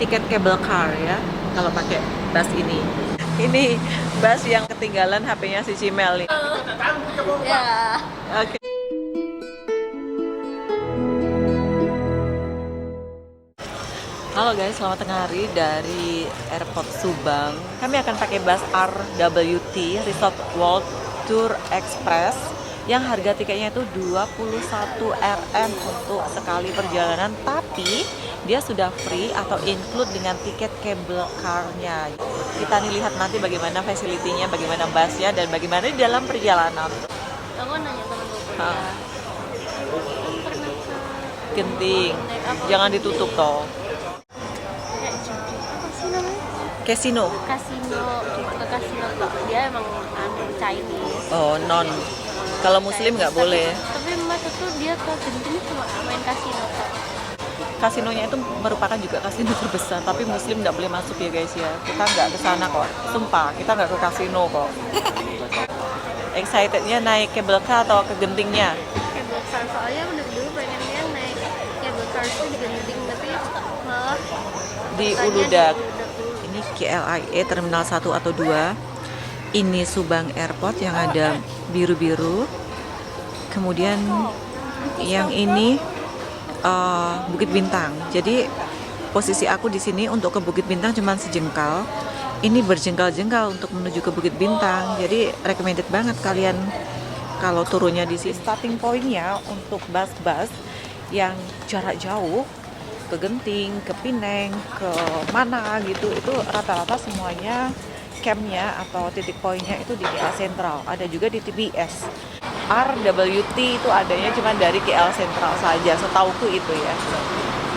tiket cable car ya kalau pakai bus ini. Ini bus yang ketinggalan HP-nya si Cimel nih. Ya. Oke. Halo guys, selamat tengah hari dari Airport Subang. Kami akan pakai bus RWT Resort World Tour Express yang harga tiketnya itu 21 Rm untuk sekali perjalanan, tapi dia sudah free atau include dengan tiket cable car-nya. Kita nih lihat nanti bagaimana facility-nya, bagaimana busnya, dan bagaimana di dalam perjalanan. Aku nanya temen gue Hah. pernah ke Genting, naik apa? jangan ditutup toh. Kayak judi apa sih namanya? Casino. Kasino, ke kasino tuh dia emang Chinese. Oh, non. Kalau muslim nggak boleh. Tapi mas tuh dia ke Genting cuma main kasino tuh. Kasinonya itu merupakan juga kasino terbesar, tapi muslim nggak boleh masuk ya guys ya. Kita nggak ke sana kok, sumpah kita nggak ke kasino kok. Excitednya naik cable car atau ke Gentingnya? Cable car soalnya udah dulu pengennya naik cable car tuh di Genting tapi malah Di tanya Uludag. di Uludag dulu. Ini KLIA Terminal 1 atau 2. Ini Subang Airport yang ada biru-biru. Kemudian yang ini Bukit Bintang. Jadi posisi aku di sini untuk ke Bukit Bintang cuma sejengkal. Ini berjengkal-jengkal untuk menuju ke Bukit Bintang. Jadi recommended banget kalian kalau turunnya di sini. Starting point-nya untuk bus-bus yang jarak jauh ke Genting, ke Pineng, ke mana gitu, itu rata-rata semuanya campnya atau titik poinnya itu di KL Sentral. Ada juga di TBS. RWT itu adanya cuma dari KL Sentral saja, setauku itu ya.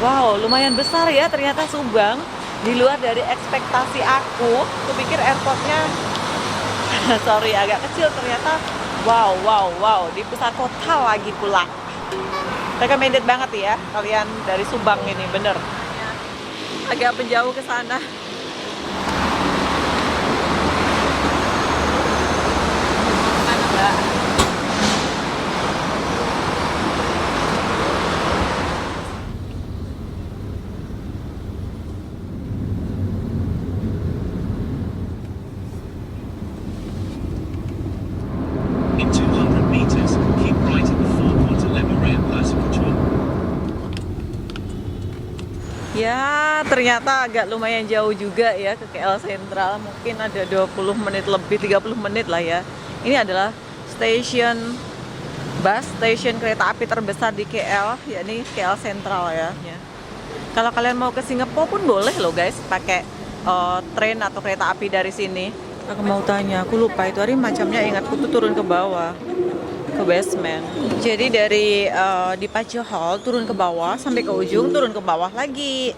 Wow, lumayan besar ya ternyata Subang. Di luar dari ekspektasi aku pikir airportnya sorry agak kecil, ternyata wow di pusat kota lagi pula. Recommended banget ya kalian dari Subang ini, bener. Agak menjauh ke sana. Mana Mbak? In 200 meters, keep right at the forecourt to Lemuria Passage control. Ya, ternyata agak lumayan jauh juga ya ke KL Sentral. Mungkin ada 20 menit lebih, 30 menit lah ya. Ini adalah stasiun bus, stasiun kereta api terbesar di KL, yakni KL Sentral ya. Kalau kalian mau ke Singapura pun boleh loh guys, pakai train atau kereta api dari sini. Aku mau tanya, aku lupa itu hari macamnya, ingatku tuh turun ke bawah, ke basement. Jadi dari Departure Hall turun ke bawah sampai ke ujung, turun ke bawah lagi,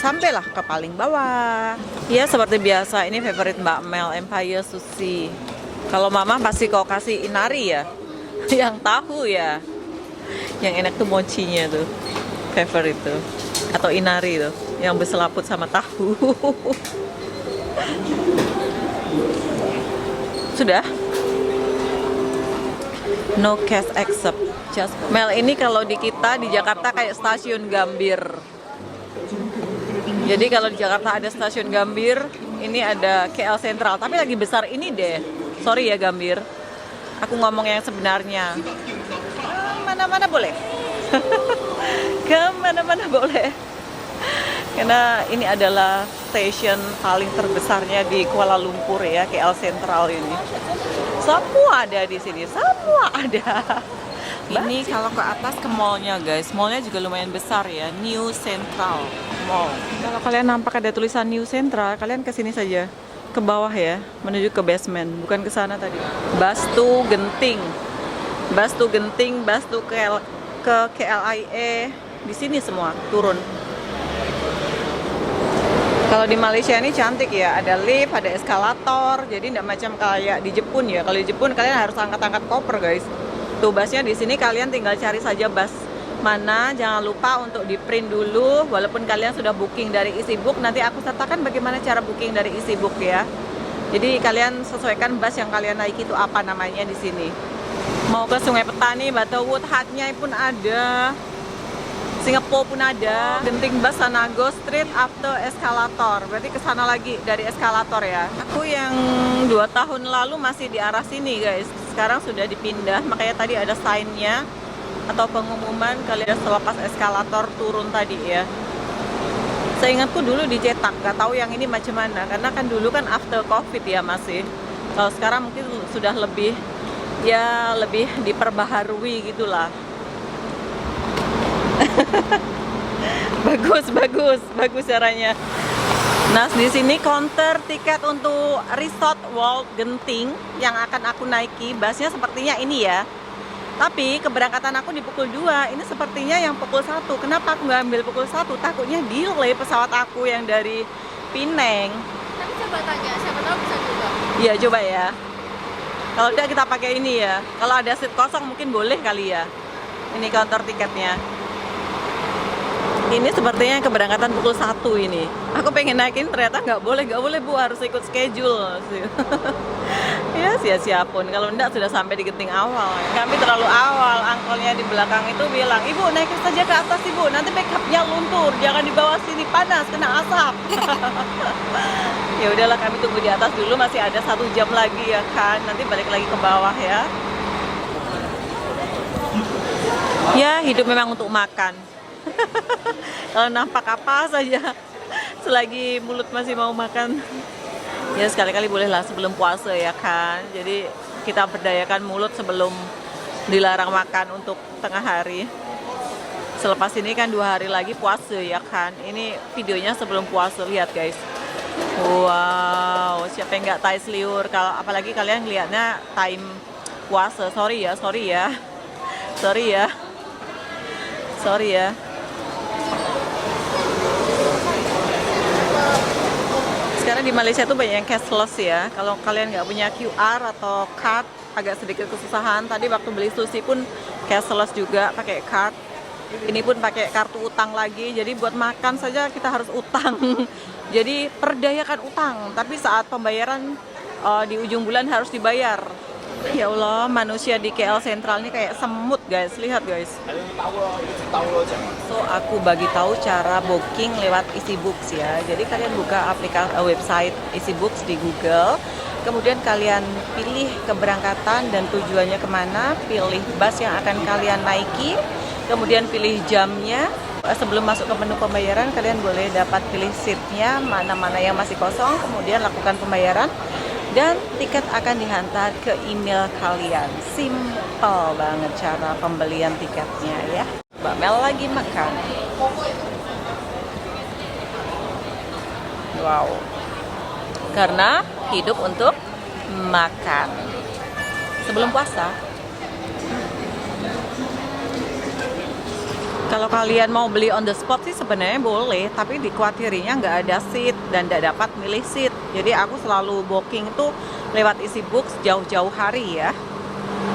sampailah ke paling bawah. Ya seperti biasa, ini favorit Mbak Mel, Empire Sushi. Kalau Mama pasti kau kasih inari ya, yang tahu ya, yang enak tuh mochinya tuh, favorite tuh, atau inari tuh, yang berselaput sama tahu. Sudah? No cash accept. Just Mel, ini kalau di kita di Jakarta kayak stasiun Gambir. Jadi kalau di Jakarta ada stasiun Gambir, ini ada KL Sentral. Tapi lagi besar ini deh. Sorry ya Gambir. Aku ngomong yang sebenarnya. Mana-mana boleh. Kemana-mana boleh. Karena ini adalah stasiun paling terbesarnya di Kuala Lumpur ya, KL Sentral ini. Semua ada di sini, semua ada. Ini kalau ke atas ke mallnya guys, mallnya juga lumayan besar ya, New Central Mall. Kalau kalian nampak ada tulisan New Central, kalian ke sini saja, ke bawah ya, menuju ke basement, bukan ke sana tadi. Bus to Genting, bus to Genting, bus to ke KLIA, di sini semua turun. Kalau di Malaysia ini cantik ya, ada lift, ada eskalator, jadi tidak macam kayak di Jepun ya. Kalau di Jepun kalian harus angkat-angkat koper guys. Tuh busnya di sini kalian tinggal cari saja bus mana, jangan lupa untuk di print dulu. Walaupun kalian sudah booking dari EasyBook, nanti aku sertakan bagaimana cara booking dari EasyBook ya. Jadi kalian sesuaikan bus yang kalian naiki itu apa namanya di sini. Mau ke Sungai Petani, Butterwood, Hatnya pun ada. Singapura pun ada. Genting bus Sanago Street after eskalator. Berarti ke sana lagi dari eskalator ya. Aku yang 2 tahun lalu masih di arah sini guys. Sekarang sudah dipindah. Makanya tadi ada sign-nya atau pengumuman kalian selepas eskalator turun tadi ya. Seingatku dulu dicetak, nggak tahu yang ini macam mana. Karena kan dulu kan after covid ya masih. Kalau sekarang mungkin sudah lebih diperbaharui gitulah. bagus caranya. Nah, di sini counter tiket untuk Resort World Genting yang akan aku naiki. Busnya sepertinya ini ya. Tapi keberangkatan aku di pukul 2. Ini sepertinya yang pukul 1. Kenapa aku nggak ambil pukul 1? Takutnya delay pesawat aku yang dari Penang. Tapi coba tanya, siapa tahu bisa juga. Iya, coba ya. Kalau tidak kita pakai ini ya. Kalau ada seat kosong mungkin boleh kali ya. Ini counter tiketnya. Ini sepertinya keberangkatan pukul 1 ini. Aku pengen naikin ternyata nggak boleh Bu, harus ikut schedule. Ya sia-sia pun, kalau enggak sudah sampai di Genting awal. Kami terlalu awal, angkolnya di belakang itu bilang, "Ibu naik saja ke atas Ibu, nanti backupnya luntur, jangan di bawah sini panas, kena asap." Ya udahlah, kami tunggu di atas dulu, masih ada 1 jam lagi ya kan, nanti balik lagi ke bawah ya. Ya hidup memang untuk makan. Kalau nampak apa saja selagi mulut masih mau makan, ya sekali-kali bolehlah sebelum puasa ya kan. Jadi kita berdayakan mulut sebelum dilarang makan untuk tengah hari. Selepas ini kan 2 hari lagi puasa ya kan. Ini videonya sebelum puasa, lihat guys. Wow, siapa yang nggak tai seliur? Kalau apalagi kalian lihatnya time puasa. Sorry ya. Sekarang di Malaysia tuh banyak yang cashless ya. Kalau kalian nggak punya QR atau card, agak sedikit kesusahan. Tadi waktu beli sushi pun cashless juga, pakai card. Ini pun pakai kartu utang lagi. Jadi buat makan saja kita harus utang. Jadi perdayakan utang. Tapi saat pembayaran di ujung bulan harus dibayar. Ya Allah, manusia di KL Sentral ini kayak semut guys. Lihat guys. So aku bagi tahu cara booking lewat EasyBooks ya. Jadi kalian buka aplikasi website EasyBooks di Google. Kemudian kalian pilih keberangkatan dan tujuannya kemana. Pilih bus yang akan kalian naiki. Kemudian pilih jamnya. Sebelum masuk ke menu pembayaran, kalian boleh dapat pilih seatnya, mana-mana yang masih kosong. Kemudian lakukan pembayaran. Dan tiket akan dihantar ke email kalian. Simple banget cara pembelian tiketnya ya. Mbak Mel lagi makan. Wow. Karena hidup untuk makan. Sebelum puasa. Kalau kalian mau beli on the spot sih sebenarnya boleh, tapi dikhawatirnya nggak ada seat dan nggak dapat milih seat. Jadi aku selalu booking tuh lewat EasyBooks jauh-jauh hari ya.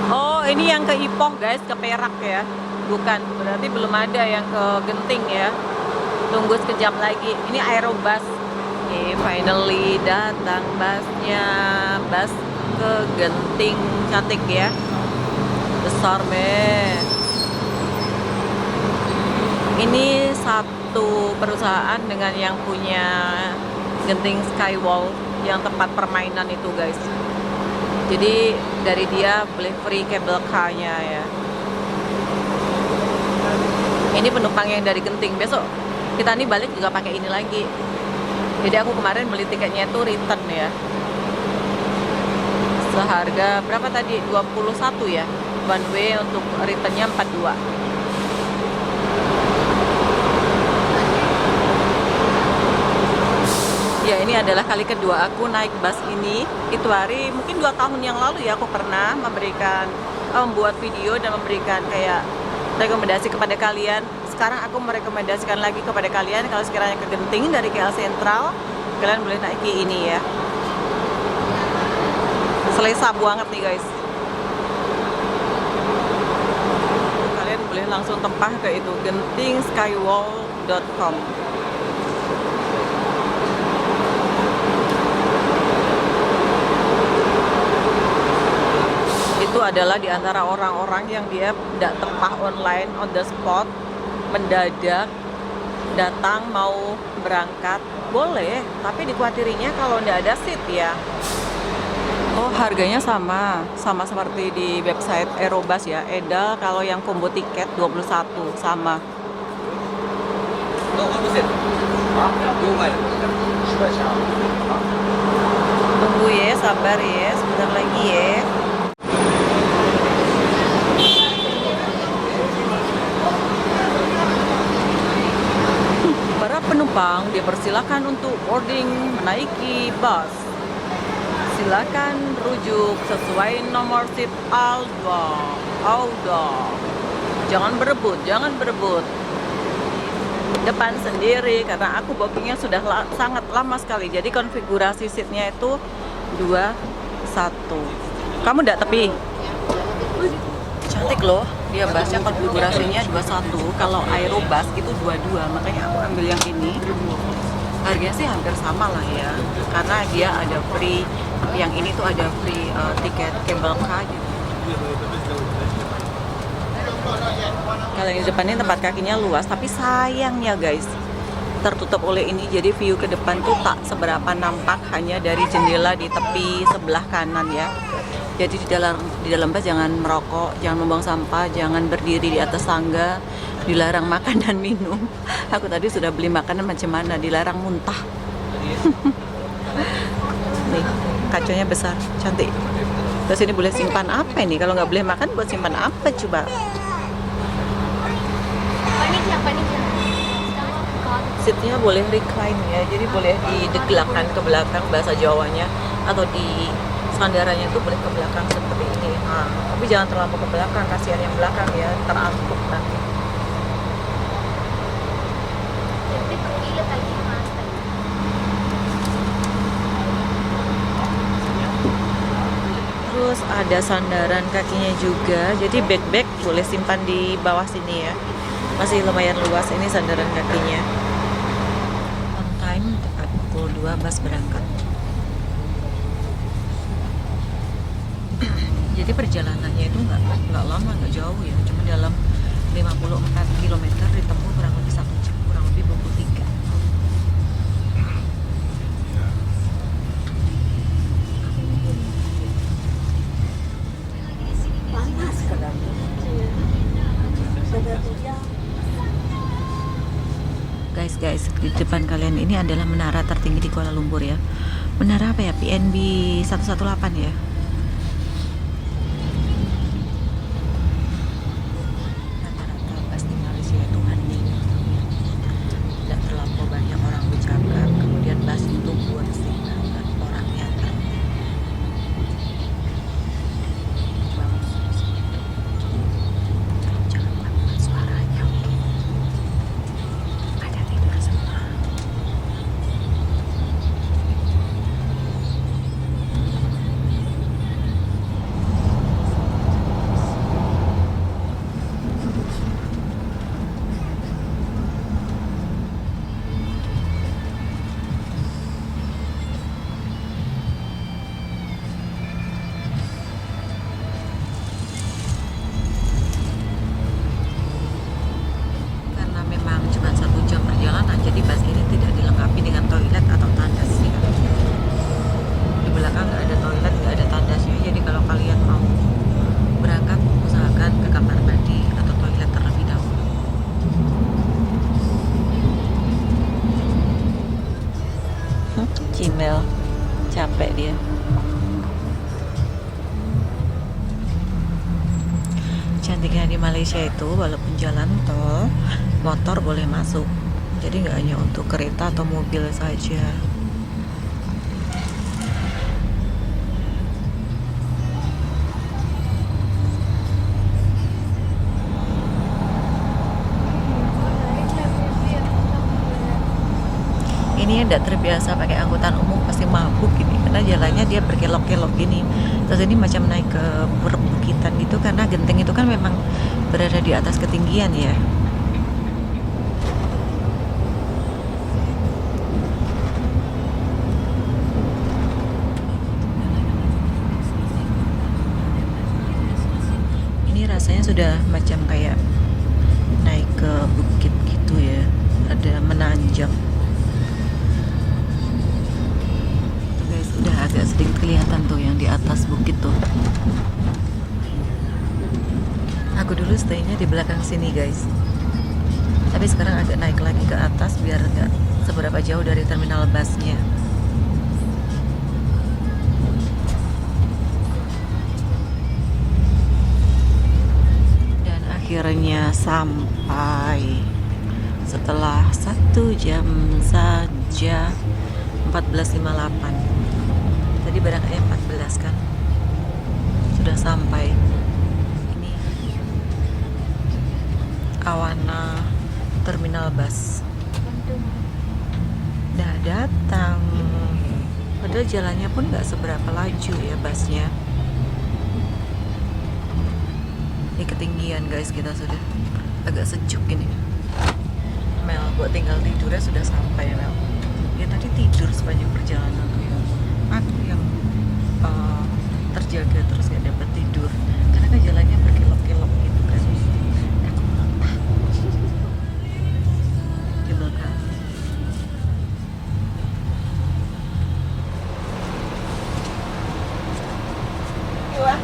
Oh, ini yang ke Ipoh guys, ke Perak ya. Bukan, berarti belum ada yang ke Genting ya. Tunggu sekejap lagi. Ini Aerobus. Finally datang busnya. Bus ke Genting, cantik ya. Besar meh. Ini satu perusahaan dengan yang punya Genting Skywall yang tempat permainan itu guys. Jadi dari dia boleh free cable car-nya ya. Ini penumpang yang dari Genting. Besok kita nih balik juga pakai ini lagi. Jadi aku kemarin beli tiketnya itu return ya. Seharga berapa tadi? 21 ya. One way untuk returnnya 42. Ya, ini adalah kali kedua aku naik bus ini. Itu hari mungkin 2 tahun yang lalu ya aku pernah membuat video dan memberikan kayak rekomendasi kepada kalian. Sekarang aku merekomendasikan lagi kepada kalian kalau sekiranya ke Genting dari KL Sentral, kalian boleh naiki ini ya. Selesa banget nih guys. Kalian boleh langsung tempah ke itu gentingskywall.com. Itu adalah di antara orang-orang yang dia tidak tempah online on the spot, mendadak datang mau berangkat boleh, tapi dikhawatirinya kalau nggak ada seat ya. Oh, harganya sama seperti di website Aerobus ya. Eda kalau yang combo tiket 21 sama. Tunggu ya, sabar ya, sebentar lagi ya. Para penumpang dipersilakan untuk boarding menaiki bus. Silakan rujuk sesuai nomor seat Auda. Jangan berebut. Depan sendiri karena aku bookingnya sudah sangat lama sekali. Jadi konfigurasi seatnya itu 21. Kamu nggak tepi? Cantik loh. Dia busnya konfigurasinya 21. Kalau Aerobus itu 22. Makanya aku ambil yang ini. Harganya sih hampir sama lah ya. Karena dia ada free. Yang ini tuh ada free tiket cable car gitu. Kalau yang di depan ini tempat kakinya luas, tapi sayangnya guys tertutup oleh ini, jadi view ke depan tuh tak seberapa nampak, hanya dari jendela di tepi sebelah kanan ya. Jadi di dalam bus jangan merokok, jangan membuang sampah, jangan berdiri di atas tangga, dilarang makan dan minum. Aku tadi sudah beli makanan macam mana, dilarang muntah. Nih kacanya besar, cantik. Terus ini boleh simpan apa ini? Kalau nggak boleh makan, buat simpan apa coba? Seatnya boleh recline ya, jadi boleh didegelakkan ke belakang bahasa Jawanya, atau di sandarannya itu boleh ke belakang seperti ini. Nah, tapi jangan terlalu ke belakang, kasihan yang belakang ya, terantuk nanti. Terus ada sandaran kakinya juga, jadi bag boleh simpan di bawah sini ya, masih lumayan luas ini sandaran kakinya. On time tepat pukul 2 bus berangkat. Jadi perjalanannya itu nggak lama, nggak jauh ya, cuma dalam 54 km ditempuh kurang lebih 1 jam, kurang lebih 23. Guys, di depan kalian ini adalah menara tertinggi di Kuala Lumpur ya. Menara apa ya? PNB 118 ya. Rata-rata bus di Malaysia itu hening, tidak terlampau banyak orang bercakap, kemudian bus itu bersih banget, orangnya tertib. Bagus di situ. Jangan pelan-pelan suaranya, oke? Ada tidur semua. Karena memang cuma 1 jam perjalanan, jadi bus ini tidak dilengkapi dengan toilet atau tandas ya. Di belakang nggak ada toilet, nggak ada tandasnya. Jadi kalau kalian mau berangkat, usahakan ke kamar mandi atau toilet terlebih dahulu. Cimel, capek dia. Cantiknya di Malaysia itu walaupun jalan tol, motor boleh masuk. Jadi nggak hanya untuk kereta atau mobil saja. Ini tidak terbiasa pakai angkutan umum pasti mabuk ini, karena jalannya dia berkelok-kelok gini. Terus ini macam naik ke perbukitan gitu, karena Genting itu kan memang berada di atas ketinggian ya. Ini rasanya sudah macam kayak naik ke bukit atas bukit tuh. Aku dulu stay-nya di belakang sini guys, tapi sekarang agak naik lagi ke atas biar nggak seberapa jauh dari terminal busnya. Dan akhirnya sampai setelah 1 jam saja, 14.58. Tadi barangkali 14 kan, sudah sampai. Ini Awana Terminal Bus udah datang, padahal jalannya pun nggak seberapa laju ya busnya. Ini ketinggian guys, kita sudah agak sejuk ini. Mel, buat tinggal tidurnya sudah sampai Mel. Ya tadi tidur sepanjang perjalanan tuh ya. Aku yang terjaga terus gak dapat tidur karena kan jalannya berkelok-kelok gitu kan. Aku muntah. Coba kan. Yuk.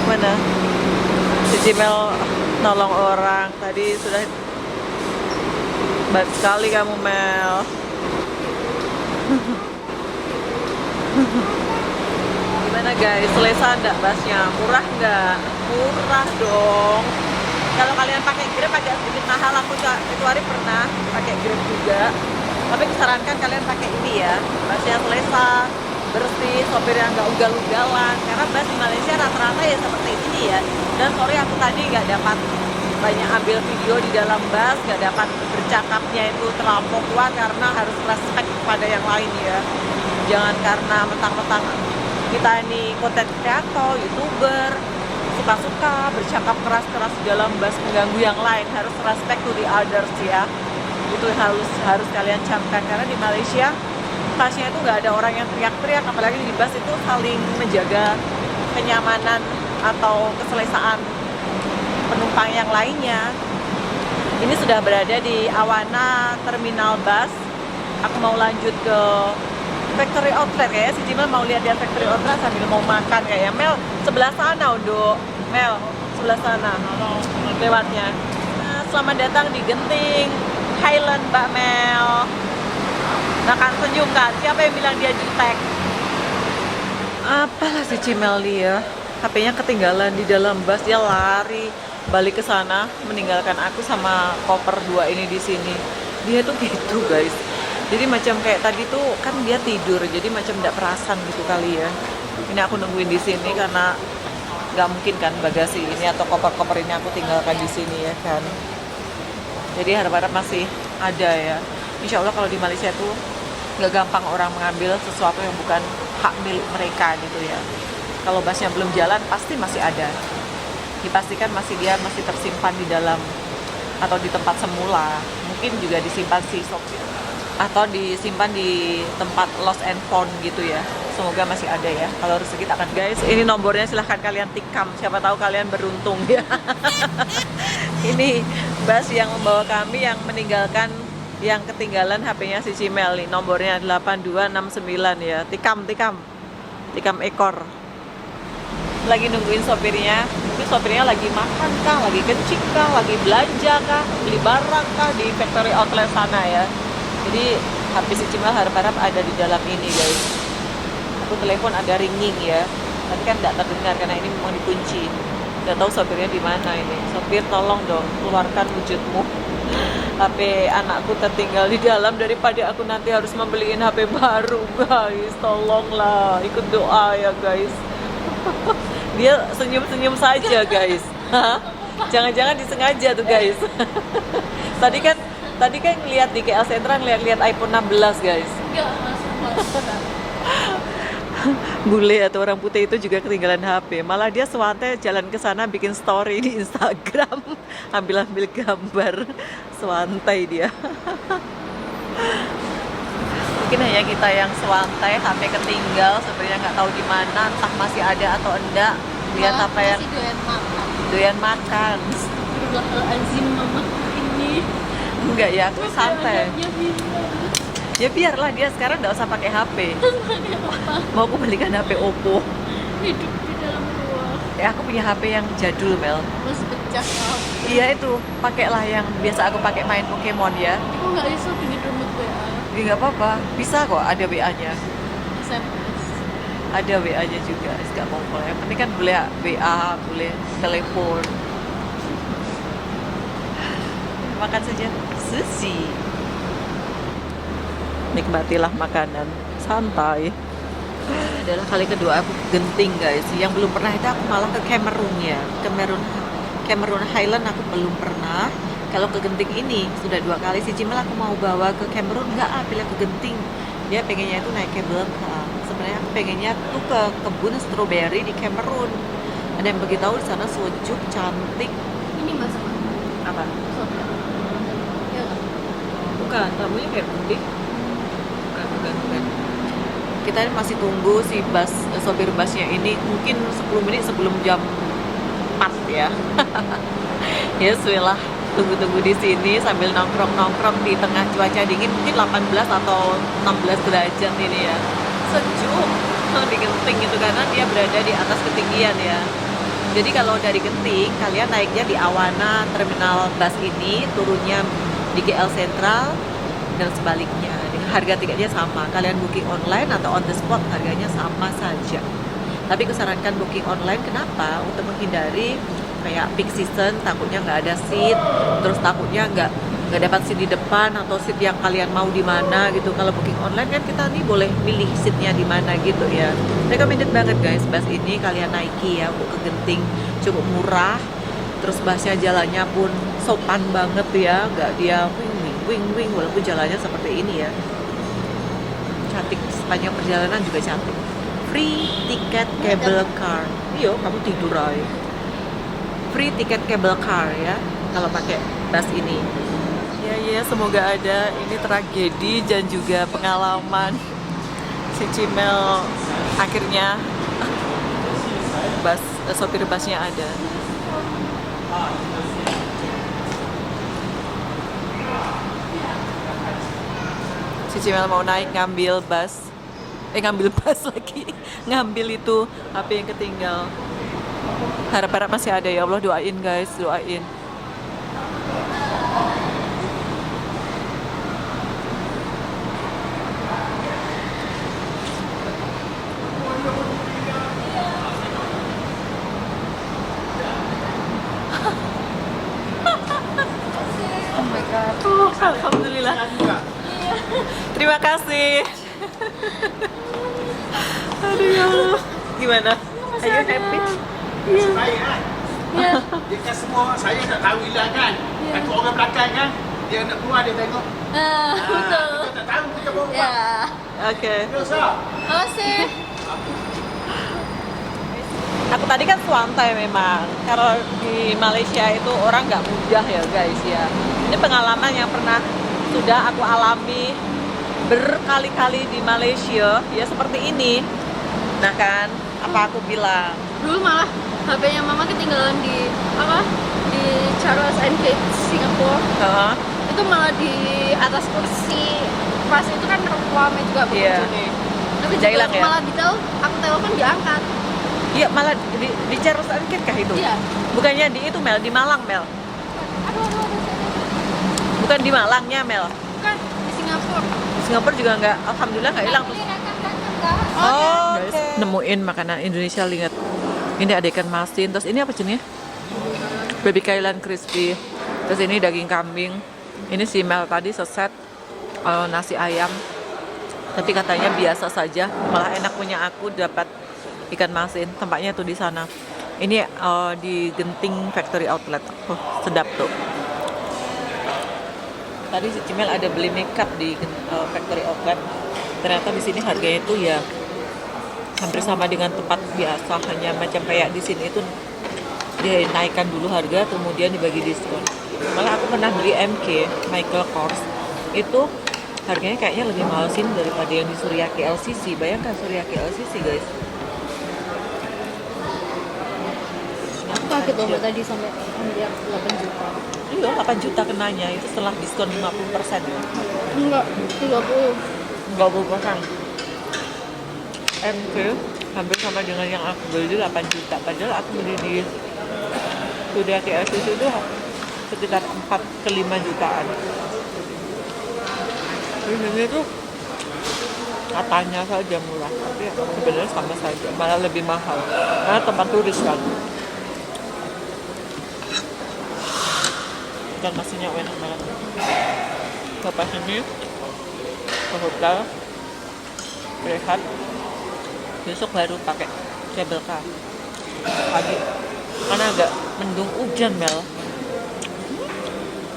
Mana? Si Cimel nolong orang tadi sudah. Baik sekali kamu Mel. Gimana guys, selesa enggak busnya? Murah enggak? Murah dong. Kalau kalian pakai Grab agak sedikit mahal. Aku itu hari pernah pakai Grab juga, tapi disarankan kalian pakai ini ya. Busnya selesa, bersih, sopirnya nggak ugal-ugalan, karena bus di Malaysia rata-rata ya seperti ini ya. Dan sorry aku tadi nggak dapat banyak ambil video di dalam bus, nggak dapat bercakapnya itu terlampau kuat karena harus respect kepada yang lain ya. Jangan karena mentang-mentang kita ini content creator, youtuber, suka-suka bercakap keras-keras di dalam bus mengganggu yang lain. Harus respect to the others ya. Itu harus kalian camkan, karena di Malaysia busnya itu nggak ada orang yang teriak-teriak, apalagi di bus itu saling menjaga kenyamanan atau keselesaan penumpang yang lainnya. Ini sudah berada di Awana Terminal Bus. Aku mau lanjut ke Factory Outlet ya. Si Cimel mau lihat-lihat Factory Outlet sambil mau makan kayaknya. Mel, sebelah sana Undo. Mel, sebelah sana lewatnya. Nah, selamat datang di Genting Highland Mbak Mel. Nah kan senyum kan, siapa yang bilang dia jutek? Apalah si Cimel dia, HP-nya ketinggalan di dalam bus, dia lari balik ke sana, meninggalkan aku sama koper 2 ini di sini. Dia tuh gitu guys. Jadi macam kayak tadi tuh kan dia tidur, jadi macam tidak perasan gitu kali ya. Ini aku nungguin di sini karena nggak mungkin kan bagasi ini atau koper-koper ini aku tinggalkan di sini ya kan. Jadi harap-harap masih ada ya. Insya Allah kalau di Malaysia tuh nggak gampang orang mengambil sesuatu yang bukan hak milik mereka gitu ya. Kalau busnya belum jalan pasti masih ada. Dipastikan dia masih tersimpan di dalam atau di tempat semula. Mungkin juga disimpan si sopir atau disimpan di tempat lost and found gitu ya. Semoga masih ada ya. Kalau rezeki akan guys, ini nomornya silahkan kalian tikam. Siapa tahu kalian beruntung ya. Ini bus yang membawa kami yang meninggalkan, yang ketinggalan HP-nya si Cimel nih, nomornya 8269 ya. Tikam ekor. Lagi nungguin sopirnya. Mungkin sopirnya lagi makan kah, lagi kencing kah, lagi belanja kah, beli barang kah di Factory Outlet sana ya. Jadi HP si Cimel harap-harap ada di dalam ini guys. Aku telepon ada ringing ya. Tapi kan tidak terdengar karena ini memang dikunci. Tidak tahu sopirnya di mana ini. Sopir tolong dong, keluarkan wujudmu. HP anakku tertinggal di dalam, daripada aku nanti harus membeliin HP baru guys. Tolonglah, ikut doa ya guys. Dia senyum-senyum saja guys. Jangan-jangan disengaja tuh guys. Tadi kan lihat di KL Sentra, lihat iPhone 16 guys. Bule atau orang putih itu juga ketinggalan HP. Malah dia sewante jalan ke sana bikin story di Instagram, ambil gambar, sewantai dia. Mungkin hanya kita yang sewantai, HP ketinggal, sebenarnya nggak tahu di mana, entah masih ada atau enggak. lihat apa yang Masih doyan makan. doyan makan. Azim mama ini. Enggak ya, aku santai. Ya bisa. Ya biarlah dia sekarang nggak usah pakai HP. Mau aku belikan HP Oppo. Hidup di dalam ruang. Ya aku punya HP yang jadul Mel. Masih pecah. Iya itu, pakailah yang biasa aku pakai main Pokemon ya. Aku nggak bisa bikin remote WA. Ya nggak apa-apa, bisa kok ada WA-nya. SMS. Ada WA-nya juga, nggak apa-apa. Yang penting kan boleh WA, boleh telepon. Makan saja sushi. Nikmatilah makanan, santai. Adalah kali kedua aku Genting guys. Yang belum pernah itu aku malah ke Cameroon ya. Cameroon Highland aku belum pernah. Kalau ke Genting ini sudah 2 kali. Si Cimel aku mau bawa ke Cameroon, nggak pilih ke Genting. Dia pengennya itu naik cable car. Sebenarnya aku pengennya tuh ke kebun strawberry di Cameroon. Ada yang beritahu di sana sejuk, cantik. Ini mas Apa? Soda. Ya nggak? Bukan, tamunya kayak mudik. Bukan. Kita masih tunggu si sopir busnya ini mungkin 10 menit sebelum jam 4 ya. Ya sudah tunggu-tunggu di sini sambil nongkrong-nongkrong di tengah cuaca dingin mungkin 18 atau 16 derajat ini ya. Sejuk di Genting itu karena dia berada di atas ketinggian ya. Jadi kalau dari Genting kalian naiknya di Awana terminal bus ini, turunnya di GL Sentral dan sebaliknya. Dengan harga tiketnya sama. Kalian booking online atau on the spot harganya sama saja. Tapi kusarankan booking online, kenapa? Untuk menghindari kayak peak season, takutnya nggak ada seat, terus takutnya nggak dapat seat di depan atau seat yang kalian mau di mana gitu. Kalau booking online kan kita nih boleh milih seatnya di mana gitu ya. Recommended banget guys, bus ini kalian naiki ya untuk ke Genting, cukup murah. Terus busnya jalannya pun sopan banget ya, nggak dia wing walaupun jalannya seperti ini ya. Cantik, sepanjang perjalanan juga cantik. Free tiket cable car. Iyo, kamu tidur aja. Free tiket cable car ya kalau pakai bus ini. Ya semoga ada ini tragedi dan juga pengalaman si Cimel akhirnya sopir busnya ada. Si Cimel mau naik ngambil bus lagi, ngambil itu HP yang ketinggal. Harap-harap masih ada ya Allah, doain guys, doain. Oh my god. Alhamdulillah. Terima kasih. Aduh ya Allah. Gimana? Are you happy? Baik kan? Ya. Dia kan semua saya tak tahu hilang kan. Takut orang belakang kan. Dia nak keluar dia tengok. Betul. Kita tak tahu kita bawa. Ya. Oke. Terus ah. Makasih. Aku tadi kan santai memang. Kalau di Malaysia itu orang nggak mudah ya guys ya. Ini pengalaman yang pernah sudah aku alami berkali-kali di Malaysia ya seperti ini. Nah kan, apa aku bilang? Dulu malah HP-nya mama ketinggalan di Charles and Kate Singapore. Heeh. Itu malah di atas kursi pas itu kan ramai juga Iya. pengunjungnya. Tapi Udah juga hilang ya? malah aku telepon diangkat. Iya malah di Charles and Kate kah itu? Iya. Bukannya di itu Mel, di Malang Mel. Aduh. Bukan di Malangnya Mel. Bukan di Singapura. Di Singapura juga nggak, alhamdulillah nggak hilang. Oh, Guys, nemuin makanan Indonesia, lihat. Ini ada ikan masin, terus ini apa jenisnya? Baby kailan crispy. Terus ini daging kambing. Ini si Mel tadi seset nasi ayam. Tapi katanya biasa saja, malah enak punya aku dapat ikan masin. Tempatnya tuh di sana. Ini di Genting Factory Outlet. Oh, sedap tuh. Tadi si Cimel ada beli makeup di Factory Outlet. Ternyata di sini harganya itu ya hampir sama dengan tempat biasa, hanya macam kayak di sini itu dia naikkan dulu harga kemudian dibagi diskon. Malah aku pernah beli MK Michael Kors itu harganya kayaknya lebih mahal sih daripada yang di Suriaki LCC. Bayangkan Suriaki LCC guys. kaget loh tadi sampai miliar 8 juta. Iya, 8 juta kenanya itu setelah diskon 50% ya. Enggak, 30. 20%. MK hampir sama dengan yang aku beli 8 juta. Padahal aku beli di Sudah KFC itu sekitar 4 ke 5 jutaan. Ini tuh katanya saja murah, tapi sebenarnya sama saja, malah lebih mahal karena tempat turis kan. Dan nasinya enak banget. Lepas ini ke hotel, rehat, besok baru pakai cable car pagi karena agak mendung hujan Mel.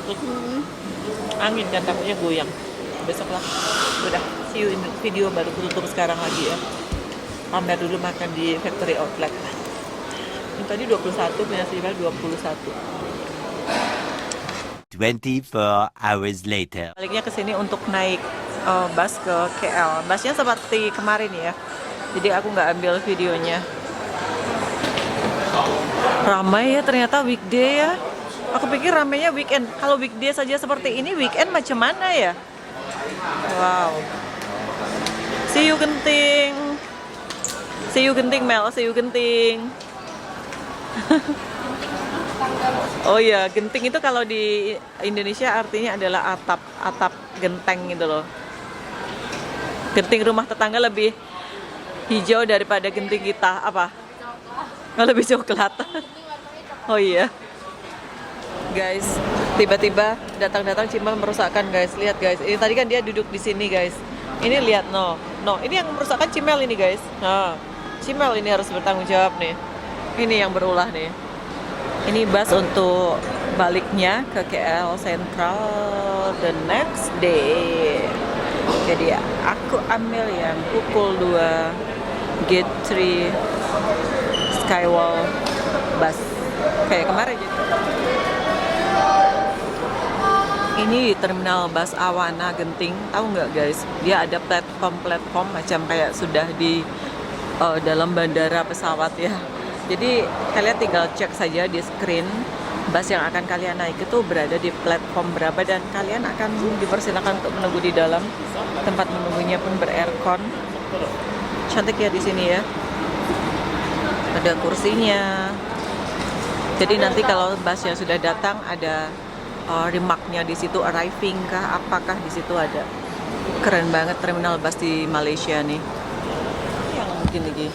Terus angin kan takutnya goyang. Besok lah. Udah, see you in the video, baru tutup sekarang lagi ya. Pamer dulu makan di Factory Outlet. Yang tadi 21, punya Siva 21. 24 hours later. Baliknya ke sini untuk naik bus ke KL. Busnya seperti kemarin ya. Jadi aku nggak ambil videonya. Ramai ya ternyata weekday ya. Aku pikir ramainya weekend. Kalau weekday saja seperti ini, weekend macam mana ya? Wow. See you Genting. See you Genting Mel, see you Genting. Oh iya, genting itu kalau di Indonesia artinya adalah atap genteng gitu loh. Genting rumah tetangga lebih hijau daripada genting kita. Apa? Lebih coklat. Oh iya. Guys, tiba-tiba datang Cimal merusakkan guys. Lihat guys, ini tadi kan dia duduk di sini guys. Ini lihat no, ini yang merusakkan Cimal ini guys. Nah, Cimal ini harus bertanggung jawab nih. Ini yang berulah nih. Ini bus untuk baliknya ke KL Central the next day. Jadi aku ambil yang pukul 2 Gate 3 Skywall bus kayak kemarin jadi. Ini di terminal bus Awana Genting, tahu nggak guys? Dia ada platform macam kayak sudah di dalam bandara pesawat ya. Jadi kalian tinggal cek saja di screen bus yang akan kalian naik itu berada di platform berapa dan kalian akan dipersilakan untuk menunggu di dalam. Tempat menunggunya pun ber-aircon. Cantik ya di sini ya. Ada kursinya. Jadi nanti kalau busnya sudah datang ada remarknya di situ, arriving kah, apakah di situ ada. Keren banget terminal bus di Malaysia nih. Yang mungkin lagi.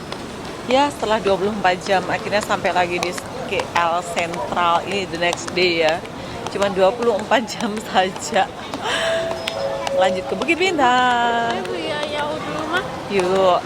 Ya setelah 24 jam akhirnya sampai lagi di KL Central ini the next day ya. Cuma 24 jam saja. Lanjut ke Bukit Bintang. Ya, ya udah rumah. Yuk.